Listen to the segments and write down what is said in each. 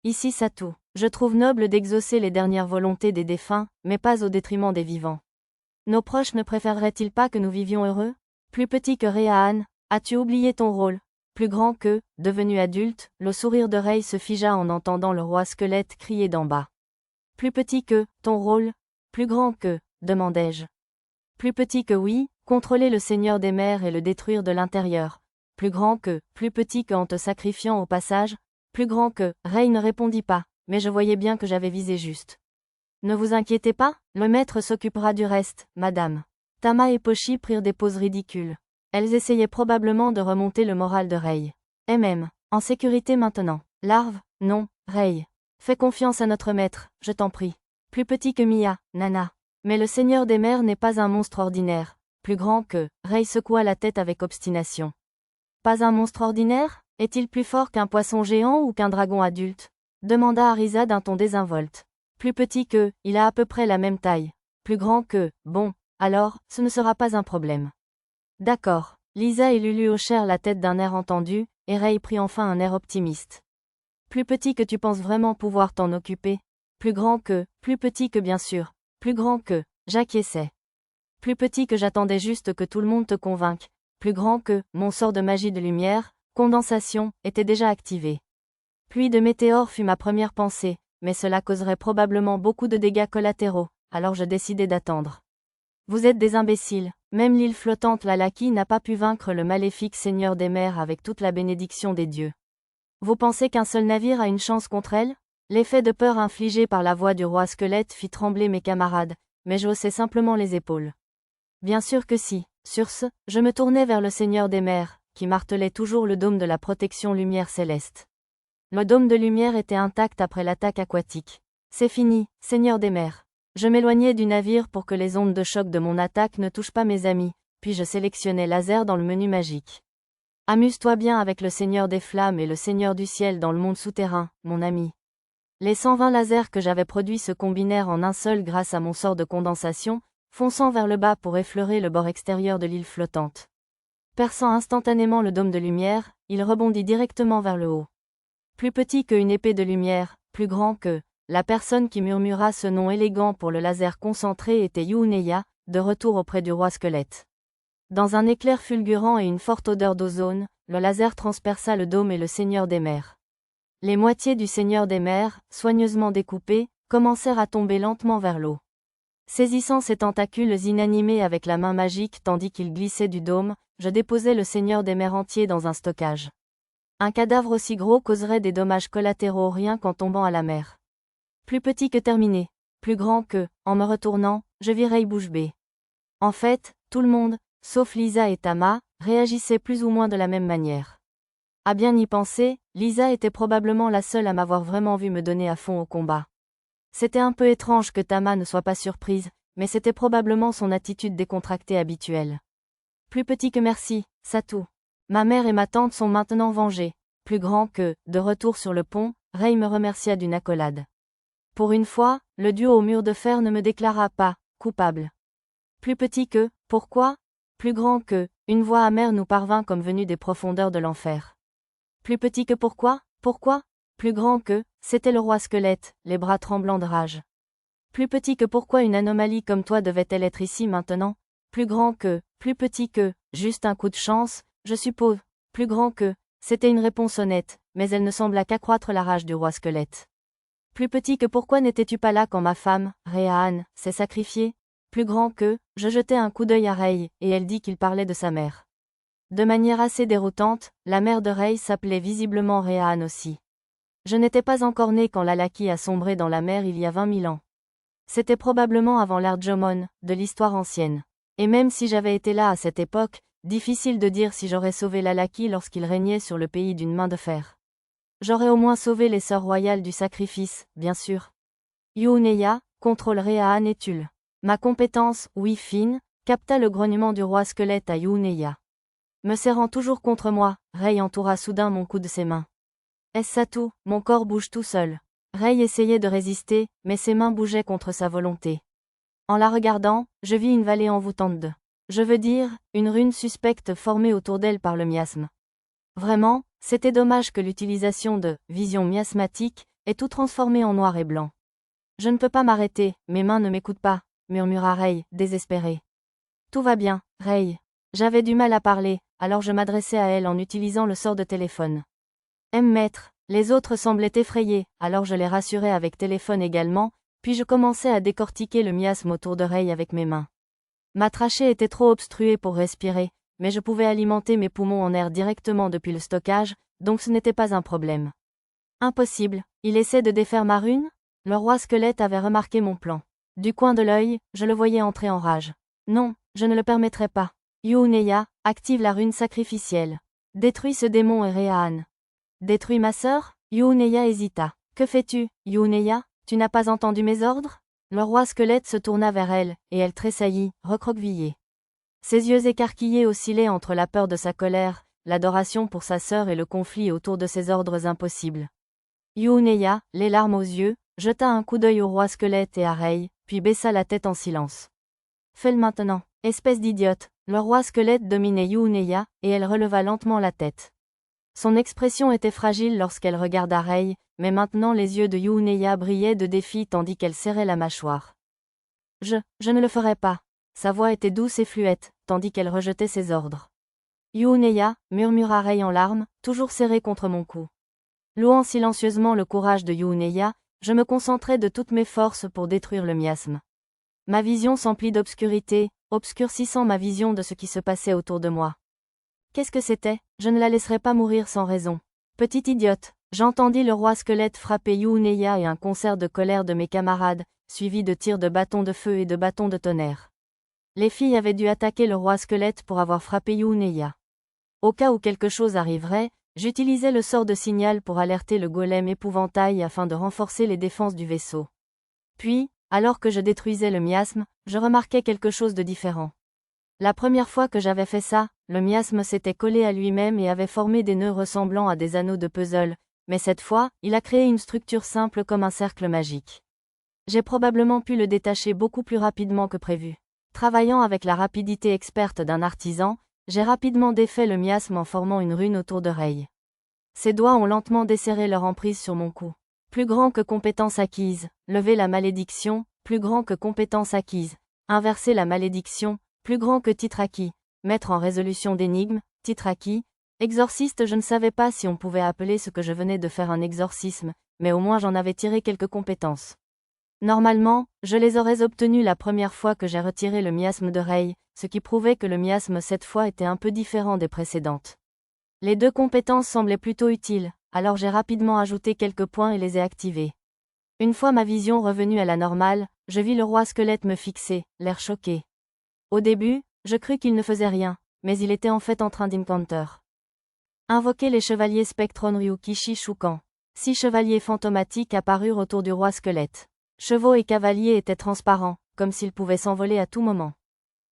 Ici Satu. Je trouve noble d'exaucer les dernières volontés des défunts, mais pas au détriment des vivants. Nos proches ne préféreraient-ils pas que nous vivions heureux? Plus petit que Rehan, as-tu oublié ton rôle? Plus grand que, devenu adulte, le sourire de Rei se figea en entendant le roi squelette crier d'en bas. Plus petit que, ton rôle? Plus grand que, demandai-je. Plus petit que oui, contrôler le Seigneur des mers et le détruire de l'intérieur. Plus grand que, plus petit que en te sacrifiant au passage. Plus grand que, Rei ne répondit pas, mais je voyais bien que j'avais visé juste. Ne vous inquiétez pas, le maître s'occupera du reste, madame. Tama et Pochi prirent des poses ridicules. Elles essayaient probablement de remonter le moral de Rei. En sécurité maintenant. Larve, non, Rei. Fais confiance à notre maître, je t'en prie. Plus petit que Mia, Nana. Mais le Seigneur des mers n'est pas un monstre ordinaire. Plus grand que, Rei secoua la tête avec obstination. Pas un monstre ordinaire? Est-il plus fort qu'un poisson géant ou qu'un dragon adulte? Demanda Arisa d'un ton désinvolte. Plus petit que, il a à peu près la même taille. Plus grand que, bon, alors, ce ne sera pas un problème. D'accord. Lisa et Lulu hochèrent la tête d'un air entendu, et Rei prit enfin un air optimiste. Plus petit que tu penses vraiment pouvoir t'en occuper? Plus petit que bien sûr. Plus grand que, j'acquiesçais. Plus petit que j'attendais juste que tout le monde te convainque. Plus grand que, mon sort de magie de lumière, condensation, était déjà activé. Pluie de météores fut ma première pensée, mais cela causerait probablement beaucoup de dégâts collatéraux, alors je décidai d'attendre. Vous êtes des imbéciles, même l'île flottante Lalaki n'a pas pu vaincre le maléfique Seigneur des mers avec toute la bénédiction des dieux. Vous pensez qu'un seul navire a une chance contre elle? L'effet de peur infligé par la voix du roi squelette fit trembler mes camarades, mais je haussai simplement les épaules. Bien sûr que si. Sur ce, je me tournai vers le Seigneur des mers, qui martelait toujours le dôme de la protection lumière céleste. Le dôme de lumière était intact après l'attaque aquatique. C'est fini, Seigneur des mers. Je m'éloignai du navire pour que les ondes de choc de mon attaque ne touchent pas mes amis, puis je sélectionnai laser dans le menu magique. Amuse-toi bien avec le Seigneur des flammes et le Seigneur du ciel dans le monde souterrain, mon ami. Les 120 lasers que j'avais produits se combinèrent en un seul grâce à mon sort de condensation, fonçant vers le bas pour effleurer le bord extérieur de l'île flottante. Perçant instantanément le dôme de lumière, il rebondit directement vers le haut. Plus petit qu'une épée de lumière, plus grand que, la personne qui murmura ce nom élégant pour le laser concentré était Yuneya, de retour auprès du roi squelette. Dans un éclair fulgurant et une forte odeur d'ozone, le laser transperça le dôme et le Seigneur des mers. Les moitiés du Seigneur des mers, soigneusement découpées, commencèrent à tomber lentement vers l'eau. Saisissant ces tentacules inanimés avec la main magique tandis qu'ils glissaient du dôme, je déposai le Seigneur des mers entier dans un stockage. Un cadavre aussi gros causerait des dommages collatéraux rien qu'en tombant à la mer. Plus petit que terminé. Plus grand que, en me retournant, je vis Rei bouche bée. En fait, tout le monde, sauf Lisa et Tama, réagissait plus ou moins de la même manière. À bien y penser, Lisa était probablement la seule à m'avoir vraiment vu me donner à fond au combat. C'était un peu étrange que Tama ne soit pas surprise, mais c'était probablement son attitude décontractée habituelle. Plus petit que merci, Satu. Ma mère et ma tante sont maintenant vengées. Plus grand que, de retour sur le pont, Rei me remercia d'une accolade. Pour une fois, le duo au mur de fer ne me déclara pas coupable. Plus petit que, pourquoi? Plus grand que, une voix amère nous parvint comme venue des profondeurs de l'enfer. Plus petit que pourquoi? Plus grand que, c'était le roi squelette, les bras tremblants de rage. Plus petit que pourquoi une anomalie comme toi devait-elle être ici maintenant? Plus grand que, plus petit que, juste un coup de chance, je suppose. Plus grand que, c'était une réponse honnête, mais elle ne sembla qu'accroître la rage du roi squelette. Plus petit que pourquoi n'étais-tu pas là quand ma femme, Rehan, s'est sacrifiée? Plus grand que, je jetai un coup d'œil à Rei, et elle dit qu'il parlait de sa mère. De manière assez déroutante, la mère de Rei s'appelait visiblement Rehan aussi. Je n'étais pas encore né quand Lalaki a sombré dans la mer il y a 20 000 ans. C'était probablement avant l'ère Jomon, de l'histoire ancienne. Et même si j'avais été là à cette époque, difficile de dire si j'aurais sauvé Lalaki lorsqu'il régnait sur le pays d'une main de fer. J'aurais au moins sauvé les sœurs royales du sacrifice, bien sûr. Yuneya, contrôle Rehan et Tulle. Ma compétence, oui fine, capta le grognement du roi squelette à Yuneya. Me serrant toujours contre moi, Rei entoura soudain mon cou de ses mains. Est-ce ça tout? Mon corps bouge tout seul. Rei essayait de résister, mais ses mains bougeaient contre sa volonté. En la regardant, je vis une vallée envoûtante de... Je veux dire, une rune suspecte formée autour d'elle par le miasme. Vraiment, c'était dommage que l'utilisation de « vision miasmatique » est tout transformé en noir et blanc. Je ne peux pas m'arrêter, mes mains ne m'écoutent pas, murmura Rei, désespéré. Tout va bien, Rei. J'avais du mal à parler, alors je m'adressai à elle en utilisant le sort de téléphone. Maître, les autres semblaient effrayés, alors je les rassurai avec téléphone également, puis je commençai à décortiquer le miasme autour de Rei avec mes mains. Ma trachée était trop obstruée pour respirer, mais je pouvais alimenter mes poumons en air directement depuis le stockage, donc ce n'était pas un problème. Impossible, il essaie de défaire ma rune? Le roi squelette avait remarqué mon plan. Du coin de l'œil, je le voyais entrer en rage. Non, je ne le permettrai pas. Yuuneya, active la rune sacrificielle. Détruis ce démon et Réaan. Détruis ma sœur? Yuuneya hésita. Que fais-tu, Yuuneya? Tu n'as pas entendu mes ordres? Le roi squelette se tourna vers elle, et elle tressaillit, recroquevillée. Ses yeux écarquillés oscillaient entre la peur de sa colère, l'adoration pour sa sœur et le conflit autour de ses ordres impossibles. Yuuneya, les larmes aux yeux, jeta un coup d'œil au roi squelette et à Rei, puis baissa la tête en silence. Fais-le maintenant, espèce d'idiote. Le roi squelette dominait Yuuneya, et elle releva lentement la tête. Son expression était fragile lorsqu'elle regarda Rei, mais maintenant les yeux de Yuuneya brillaient de défi tandis qu'elle serrait la mâchoire. Je ne le ferai pas. Sa voix était douce et fluette, tandis qu'elle rejetait ses ordres. Yuuneya, murmura Rei en larmes, toujours serré contre mon cou. Louant silencieusement le courage de Yuuneya, je me concentrai de toutes mes forces pour détruire le miasme. Ma vision s'emplit d'obscurité, obscurcissant ma vision de ce qui se passait autour de moi. Qu'est-ce que c'était? Je ne la laisserai pas mourir sans raison. Petite idiote, j'entendis le roi squelette frapper Yuuneya et un concert de colère de mes camarades, suivi de tirs de bâtons de feu et de bâtons de tonnerre. Les filles avaient dû attaquer le roi squelette pour avoir frappé Yuuneya. Au cas où quelque chose arriverait, j'utilisais le sort de signal pour alerter le golem épouvantail afin de renforcer les défenses du vaisseau. Puis, alors que je détruisais le miasme, je remarquai quelque chose de différent. La première fois que j'avais fait ça, le miasme s'était collé à lui-même et avait formé des nœuds ressemblant à des anneaux de puzzle, mais cette fois, il a créé une structure simple comme un cercle magique. J'ai probablement pu le détacher beaucoup plus rapidement que prévu. Travaillant avec la rapidité experte d'un artisan, j'ai rapidement défait le miasme en formant une rune autour de Rei. Ses doigts ont lentement desserré leur emprise sur mon cou. Plus grand que compétence acquise, lever la malédiction, plus grand que compétence acquise, inverser la malédiction, plus grand que titre acquis, mettre en résolution d'énigmes, titre acquis, exorciste. Je ne savais pas si on pouvait appeler ce que je venais de faire un exorcisme, mais au moins j'en avais tiré quelques compétences. Normalement, je les aurais obtenues la première fois que j'ai retiré le miasme de Rei, ce qui prouvait que le miasme cette fois était un peu différent des précédentes. Les deux compétences semblaient plutôt utiles, alors j'ai rapidement ajouté quelques points et les ai activés. Une fois ma vision revenue à la normale, je vis le roi squelette me fixer, l'air choqué. Au début, je crus qu'il ne faisait rien, mais il était en fait en train d'incanter. Invoquer les chevaliers Spectron Ryukishi Shukan. 6 chevaliers fantomatiques apparurent autour du roi squelette. Chevaux et cavaliers étaient transparents, comme s'ils pouvaient s'envoler à tout moment.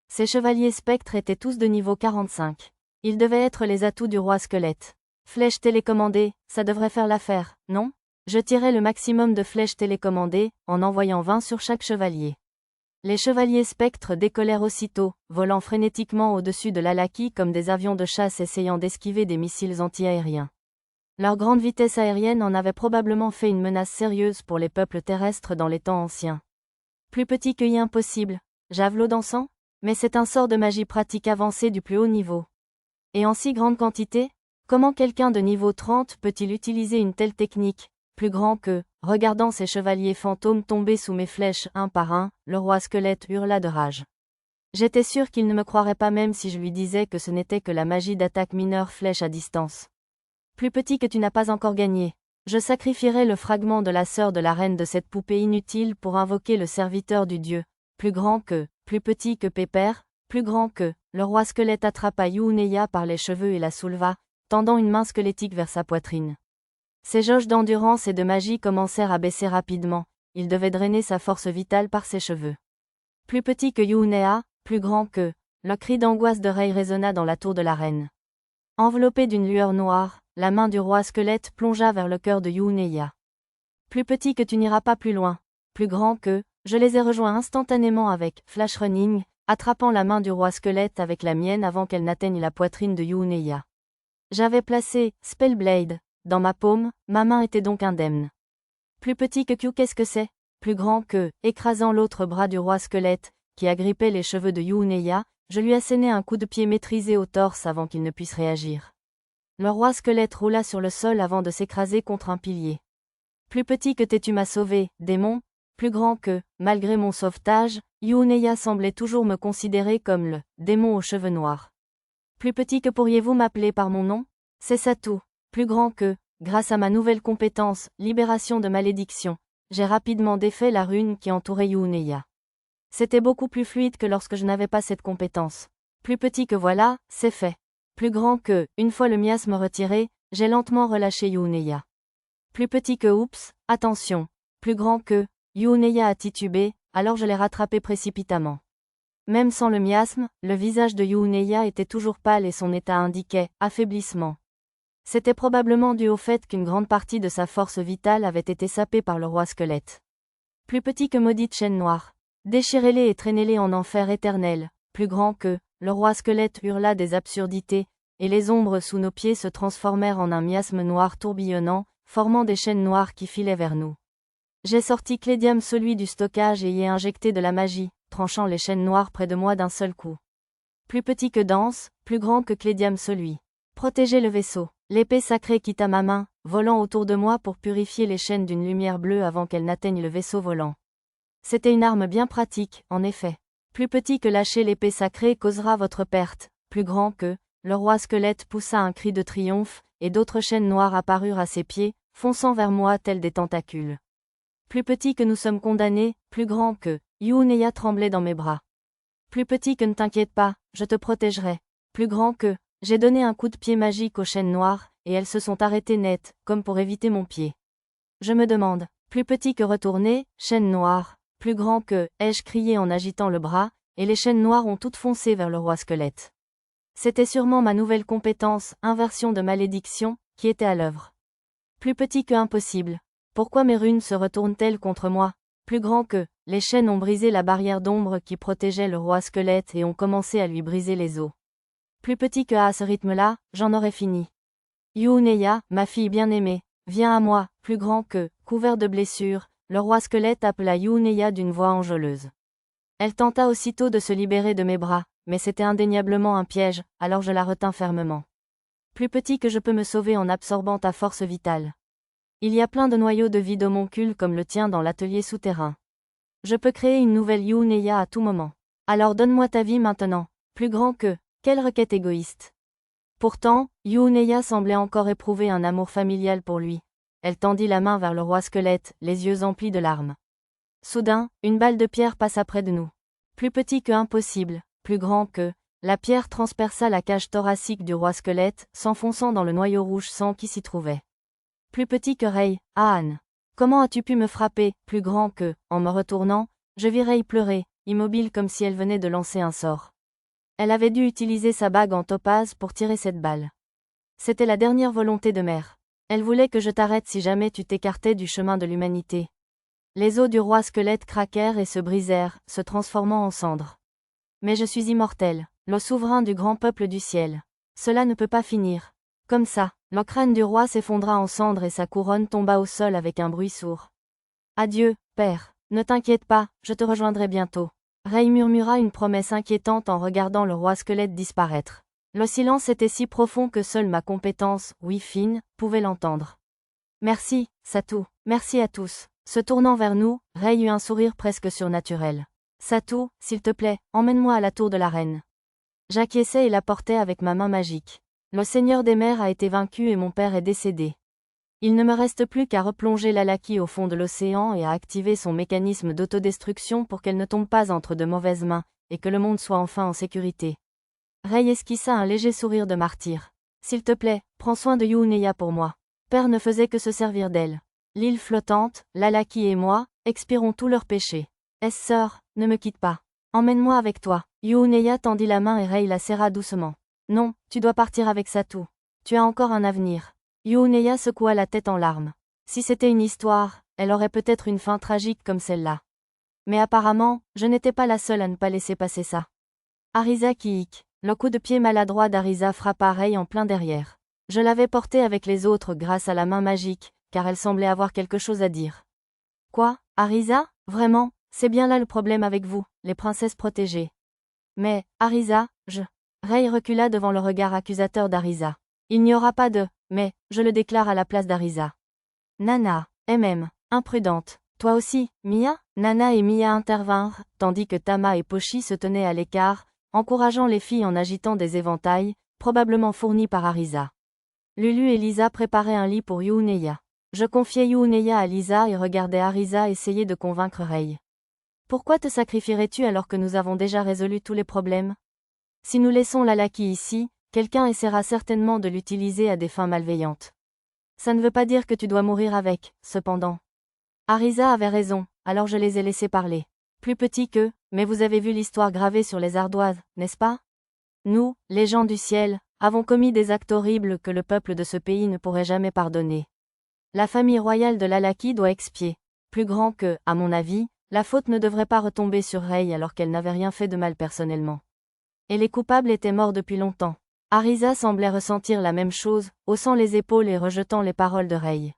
Ces chevaliers spectres étaient tous de niveau 45. Ils devaient être les atouts du roi squelette. Flèches télécommandées, ça devrait faire l'affaire, non? Je tirais le maximum de flèches télécommandées, en envoyant 20 sur chaque chevalier. Les chevaliers spectres décollèrent aussitôt, volant frénétiquement au-dessus de l'Alaki comme des avions de chasse essayant d'esquiver des missiles anti-aériens. Leur grande vitesse aérienne en avait probablement fait une menace sérieuse pour les peuples terrestres dans les temps anciens. Plus petit que impossible, javelot d'encens? Mais c'est un sort de magie pratique avancé du plus haut niveau. Et en si grande quantité? Comment quelqu'un de niveau 30 peut-il utiliser une telle technique, plus grand que, regardant ces chevaliers fantômes tomber sous mes flèches un par un, le roi squelette hurla de rage. J'étais sûr qu'il ne me croirait pas même si je lui disais que ce n'était que la magie d'attaque mineure flèche à distance. Plus petit que tu n'as pas encore gagné. Je sacrifierai le fragment de la sœur de la reine de cette poupée inutile pour invoquer le serviteur du dieu. Plus grand que, plus petit que Pépère, plus grand que, le roi squelette attrapa Yuuneya par les cheveux et la souleva, tendant une main squelettique vers sa poitrine. Ses jauges d'endurance et de magie commencèrent à baisser rapidement, il devait drainer sa force vitale par ses cheveux. Plus petit que Yuuneya, plus grand que, le cri d'angoisse de Rei résonna dans la tour de la reine. Enveloppée d'une lueur noire, la main du roi squelette plongea vers le cœur de Yuuneya. Plus petit que tu n'iras pas plus loin, plus grand que, je les ai rejoints instantanément avec Flash Running, attrapant la main du roi squelette avec la mienne avant qu'elle n'atteigne la poitrine de Yuuneya. J'avais placé Spellblade dans ma paume, ma main était donc indemne. Plus petit que Q, qu'est-ce que c'est? Plus grand que, écrasant l'autre bras du roi squelette, qui agrippait les cheveux de Yuneya, je lui assénai un coup de pied maîtrisé au torse avant qu'il ne puisse réagir. Le roi squelette roula sur le sol avant de s'écraser contre un pilier. Plus petit que tu m'as sauvé, démon, plus grand que, malgré mon sauvetage, Yuneya semblait toujours me considérer comme le démon aux cheveux noirs. Plus petit que pourriez-vous m'appeler par mon nom? C'est ça tout. Plus grand que, grâce à ma nouvelle compétence, libération de malédiction, j'ai rapidement défait la rune qui entourait Yuneya. C'était beaucoup plus fluide que lorsque je n'avais pas cette compétence. Plus petit que voilà, c'est fait. Plus grand que, une fois le miasme retiré, j'ai lentement relâché Yuneya. Plus petit que oups, attention. Plus grand que, Yuneya a titubé, alors je l'ai rattrapé précipitamment. Même sans le miasme, le visage de Yuneya était toujours pâle et son état indiquait affaiblissement. C'était probablement dû au fait qu'une grande partie de sa force vitale avait été sapée par le roi squelette. Plus petit que maudite chaîne noire. Déchirez-les et traînez-les en enfer éternel. Plus grand que, le roi squelette hurla des absurdités, et les ombres sous nos pieds se transformèrent en un miasme noir tourbillonnant, formant des chaînes noires qui filaient vers nous. J'ai sorti Clédium, celui du stockage, et y ai injecté de la magie, tranchant les chaînes noires près de moi d'un seul coup. Plus petit que Danse, plus grand que Clédium, celui. Protégez le vaisseau. L'épée sacrée quitta ma main, volant autour de moi pour purifier les chaînes d'une lumière bleue avant qu'elle n'atteigne le vaisseau volant. C'était une arme bien pratique, en effet. Plus petit que lâcher l'épée sacrée causera votre perte, plus grand que, le roi squelette poussa un cri de triomphe, et d'autres chaînes noires apparurent à ses pieds, fonçant vers moi tels des tentacules. Plus petit que nous sommes condamnés, plus grand que, Yuneya tremblait dans mes bras. Plus petit que ne t'inquiète pas, je te protégerai. Plus grand que, j'ai donné un coup de pied magique aux chaînes noires, et elles se sont arrêtées net, comme pour éviter mon pied. Je me demande, plus petit que retourner, chaîne noire, plus grand que, ai-je crié en agitant le bras, et les chaînes noires ont toutes foncé vers le roi squelette. C'était sûrement ma nouvelle compétence, inversion de malédiction, qui était à l'œuvre. Plus petit que impossible. Pourquoi mes runes se retournent-elles contre moi? Plus grand que, les chaînes ont brisé la barrière d'ombre qui protégeait le roi squelette et ont commencé à lui briser les os. Plus petit que à ce rythme-là, j'en aurais fini. Yuneya, ma fille bien-aimée, viens à moi, plus grand que, couvert de blessures, le roi squelette appela Yuneya d'une voix enjôleuse. Elle tenta aussitôt de se libérer de mes bras, mais c'était indéniablement un piège, alors je la retins fermement. Plus petit que je peux me sauver en absorbant ta force vitale. Il y a plein de noyaux de vie d'homoncules comme le tien dans l'atelier souterrain. Je peux créer une nouvelle Yuneya à tout moment. Alors donne-moi ta vie maintenant, plus grand que, quelle requête égoïste. Pourtant, Yuneya semblait encore éprouver un amour familial pour lui. Elle tendit la main vers le roi squelette, les yeux emplis de larmes. Soudain, une balle de pierre passa près de nous. Plus petit que impossible, plus grand que, la pierre transperça la cage thoracique du roi squelette, s'enfonçant dans le noyau rouge sang qui s'y trouvait. Plus petit que Rei, Anne. Comment as-tu pu me frapper? Plus grand que, en me retournant, je vis Rei pleurer, immobile comme si elle venait de lancer un sort. Elle avait dû utiliser sa bague en topaze pour tirer cette balle. C'était la dernière volonté de mère. Elle voulait que je t'arrête si jamais tu t'écartais du chemin de l'humanité. Les os du roi squelette craquèrent et se brisèrent, se transformant en cendres. Mais je suis immortel, le souverain du grand peuple du ciel. Cela ne peut pas finir. Comme ça, le crâne du roi s'effondra en cendres et sa couronne tomba au sol avec un bruit sourd. Adieu, père. Ne t'inquiète pas, je te rejoindrai bientôt. Rei murmura une promesse inquiétante en regardant le roi squelette disparaître. Le silence était si profond que seule ma compétence, oui fine, pouvait l'entendre. Merci, Satou. Merci à tous. Se tournant vers nous, Rei eut un sourire presque surnaturel. Satou, s'il te plaît, emmène-moi à la tour de la reine. J'acquiesçai et la portai avec ma main magique. Le seigneur des mers a été vaincu et mon père est décédé. Il ne me reste plus qu'à replonger l'Alaki au fond de l'océan et à activer son mécanisme d'autodestruction pour qu'elle ne tombe pas entre de mauvaises mains, et que le monde soit enfin en sécurité. Rei esquissa un léger sourire de martyr. S'il te plaît, prends soin de Yuneya pour moi. Père ne faisait que se servir d'elle. L'île flottante, l'Alaki et moi, expirons tous leurs péchés. Sœur, ne me quitte pas. Emmène-moi avec toi. Yuneya tendit la main et Rei la serra doucement. Non, tu dois partir avec Satou. Tu as encore un avenir. Yuneya secoua la tête en larmes. Si c'était une histoire, elle aurait peut-être une fin tragique comme celle-là. Mais apparemment, je n'étais pas la seule à ne pas laisser passer ça. Arisa Kiik. Le coup de pied maladroit d'Arisa frappa Rei en plein derrière. Je l'avais portée avec les autres grâce à la main magique, car elle semblait avoir quelque chose à dire. Quoi, Arisa? Vraiment? C'est bien là le problème avec vous, les princesses protégées. Mais, Arisa, Rey recula devant le regard accusateur d'Arisa. Il n'y aura pas de « mais », je le déclare à la place d'Arisa. Nana, imprudente. Toi aussi, Mia? Nana et Mia intervinrent, tandis que Tama et Pochi se tenaient à l'écart, encourageant les filles en agitant des éventails, probablement fournis par Arisa. Lulu et Lisa préparaient un lit pour Yuuneya. Je confiais Yuuneya à Lisa et regardais Arisa essayer de convaincre Rey. Pourquoi te sacrifierais-tu alors que nous avons déjà résolu tous les problèmes? Si nous laissons Lalaki ici, quelqu'un essaiera certainement de l'utiliser à des fins malveillantes. Ça ne veut pas dire que tu dois mourir avec, cependant. Arisa avait raison, alors je les ai laissés parler. Plus petits qu'eux, mais vous avez vu l'histoire gravée sur les ardoises, n'est-ce pas? Nous, les gens du ciel, avons commis des actes horribles que le peuple de ce pays ne pourrait jamais pardonner. La famille royale de Lalaki doit expier. Plus grand que, à mon avis, la faute ne devrait pas retomber sur Rey alors qu'elle n'avait rien fait de mal personnellement. Et les coupables étaient morts depuis longtemps. Arisa semblait ressentir la même chose, haussant les épaules et rejetant les paroles de Rey.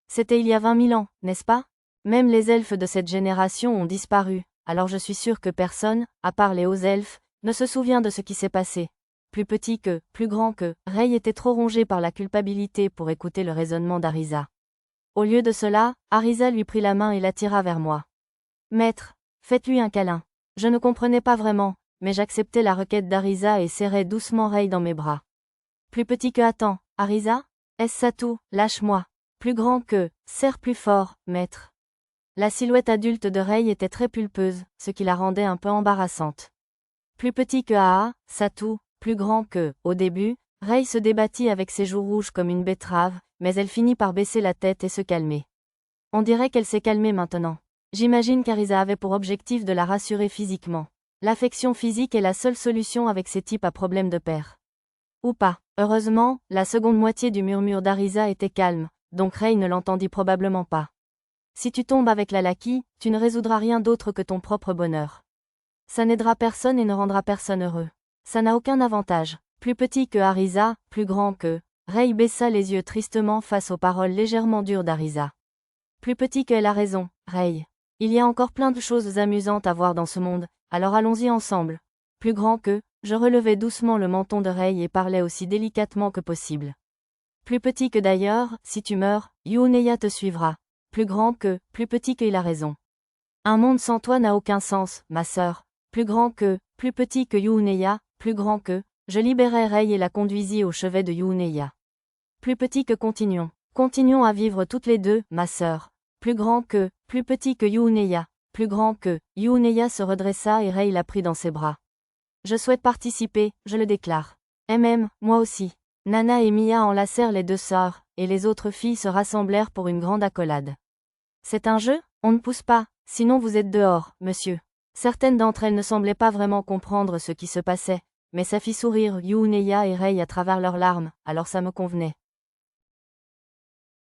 C'était il y a 20 000 ans, n'est-ce pas? Même les elfes de cette génération ont disparu, alors je suis sûr que personne, à part les hauts elfes, ne se souvient de ce qui s'est passé. Plus petit que, plus grand que, Rey était trop rongé par la culpabilité pour écouter le raisonnement d'Arisa. Au lieu de cela, Arisa lui prit la main et l'attira vers moi. Maître, faites-lui un câlin. Je ne comprenais pas vraiment, mais j'acceptais la requête d'Arisa et serrais doucement Rey dans mes bras. Plus petit que attends, Arisa? Est-ce ça tout? Lâche-moi. Plus grand que, serre plus fort, maître. La silhouette adulte de Rey était très pulpeuse, ce qui la rendait un peu embarrassante. Plus petit que Satu, plus grand que, au début, Rey se débattit avec ses joues rouges comme une betterave, mais elle finit par baisser la tête et se calmer. On dirait qu'elle s'est calmée maintenant. J'imagine qu'Arisa avait pour objectif de la rassurer physiquement. L'affection physique est la seule solution avec ces types à problème de père. Ou pas. Heureusement, la seconde moitié du murmure d'Arisa était calme, donc Rey ne l'entendit probablement pas. Si tu tombes avec Lalaki, tu ne résoudras rien d'autre que ton propre bonheur. Ça n'aidera personne et ne rendra personne heureux. Ça n'a aucun avantage. Plus petit que Arisa, plus grand que... Rey baissa les yeux tristement face aux paroles légèrement dures d'Arisa. Plus petit qu'elle a raison, Rey. Il y a encore plein de choses amusantes à voir dans ce monde, alors allons-y ensemble. Plus grand que... Je relevai doucement le menton de Rey et parlais aussi délicatement que possible. Plus petit que d'ailleurs, si tu meurs, Yuuneya te suivra. Plus grand que, plus petit qu'il a raison. Un monde sans toi n'a aucun sens, ma sœur. Plus grand que, plus petit que Yuuneya, plus grand que, je libérai Rey et la conduisis au chevet de Yuuneya. Plus petit que continuons. Continuons à vivre toutes les deux, ma sœur. Plus grand que, plus petit que Yuuneya. Plus grand que, Yuuneya se redressa et Rey la prit dans ses bras. Je souhaite participer, je le déclare. Moi aussi. Nana et Mia enlacèrent les deux sœurs, et les autres filles se rassemblèrent pour une grande accolade. C'est un jeu? On ne pousse pas, sinon vous êtes dehors, monsieur. Certaines d'entre elles ne semblaient pas vraiment comprendre ce qui se passait, mais ça fit sourire Yuuneya et Rey à travers leurs larmes, alors ça me convenait.